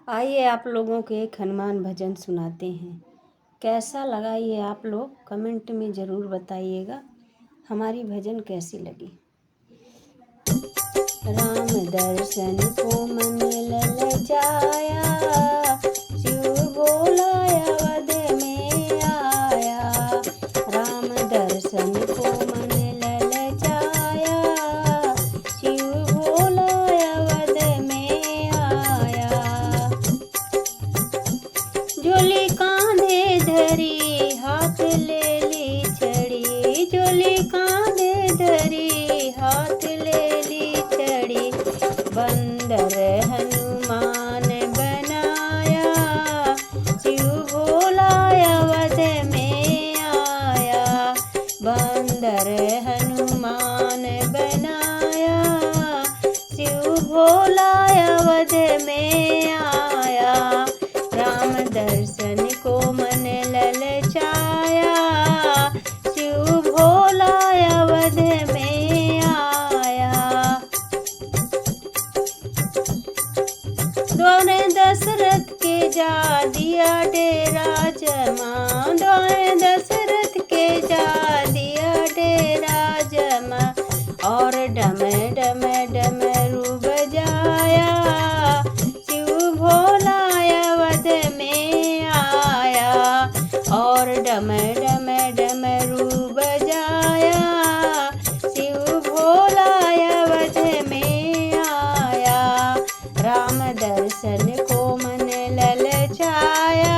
आइए आप लोगों को एक हनुमान भजन सुनाते हैं। कैसा लगा ये आप लोग कमेंट में ज़रूर बताइएगा हमारी भजन कैसी लगी। राम दर्शन को मन ललचाया, शिव भोला अवध में आया। राम दर्शन को मन ललचाया, शिव भोला अवध में आया। झोली कांधे धरी हाथ ले ली छड़ी, झोली कांधे धरी हाथ ले ली छड़ी। बंदर हनुमान बनाया, शिव भोला अवध में आया। बंदर हनुमान बनाया, शिव भोला अवध में आया। राम दर्शन को मन ललचाया, शिव भोला अवध में आया। द्वारे दशरथ के जा दिया डेरा जमा, द्वारे दशरथ के जा दिया डेरा जमा। और डम डम डमरू बजाया, शिव भोला अवध में आया। और डम डम डमरू बजाया, शिव भोला अवध में आया। राम दर्शन को मन ललचाया,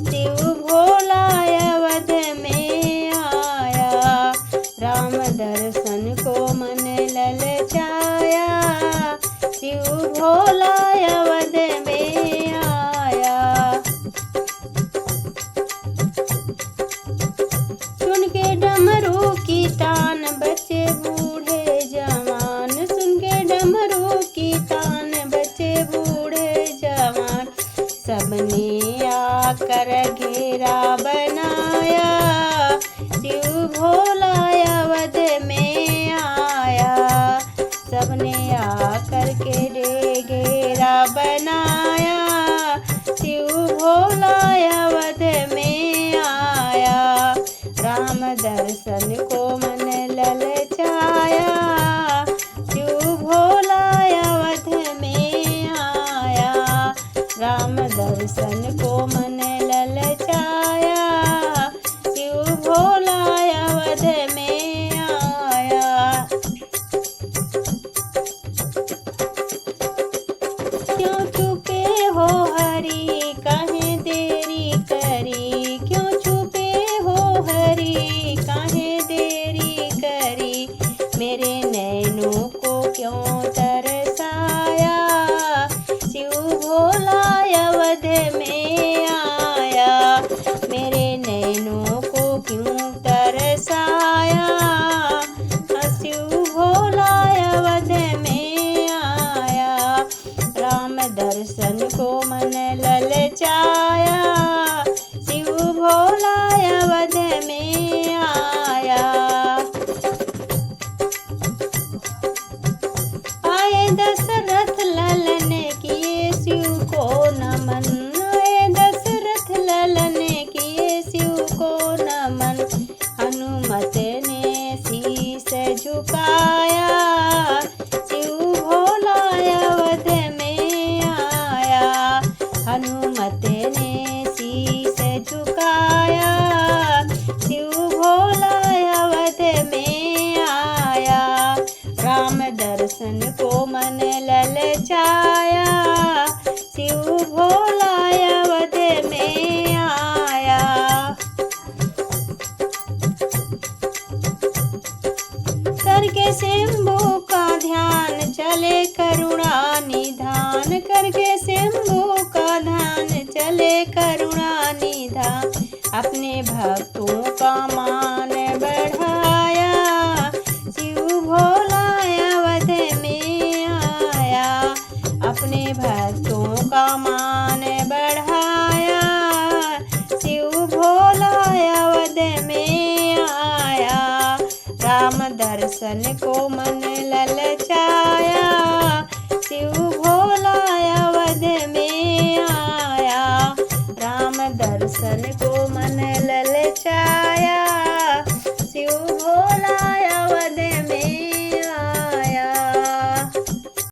शिव भोला अवध में आया। राम दर्शन को मन ललचाया, शिव भोला अवध में आया। सुन के डमरू की तान बच्चे बूढ़े जवान, सुन के डमरू की तान बच्चे बूढ़े जवान। सबने आकर घेरा बनाया, शिव भोला अवध में आया। सबने आकर के घेरा बनाया, शिव भोला अवध में आया। राम दर्शन को मन ललचाया, शिव भोला अवध में आया। राम दर्शन को मन ललचाया, शिव भोला अवध में आया। क्यों छुपे हो हरि काहे देरी करी, क्यों छुपे हो हरि काहे देरी करी। मेरे नैनों को क्यों तरसाया, शिव भोला अवध में आया। मेरे नैनों को क्यों तरसाया, शिव भोला अवध में आया। राम दर्शन को मन ललचाया, शिव भोला अवध में आया। आए दशरथ ललन किए शिव को नमन, आए दशरथ ललन किए शिव को नमन। हनुमत ने शीस झुकाया, शिव भोला अवध में आया। हनुमत ने शीस झुकाया, शिव भोला अवध में आया। राम दर्शन को मन ललचाया, शिव भोला अवध में आया। करके शंभु का ध्यान चले करुणा निधान, करके शंभु का ध्यान चले करुणा निधान। अपने भक्तों का मान बढ़ाया, शिव भोला अवध में आया। अपने भक्तों का मान बढ़ाया, शिव भोला अवध में आया। राम दर्शन को मन ललचाया, शिव भोला अवध में सन को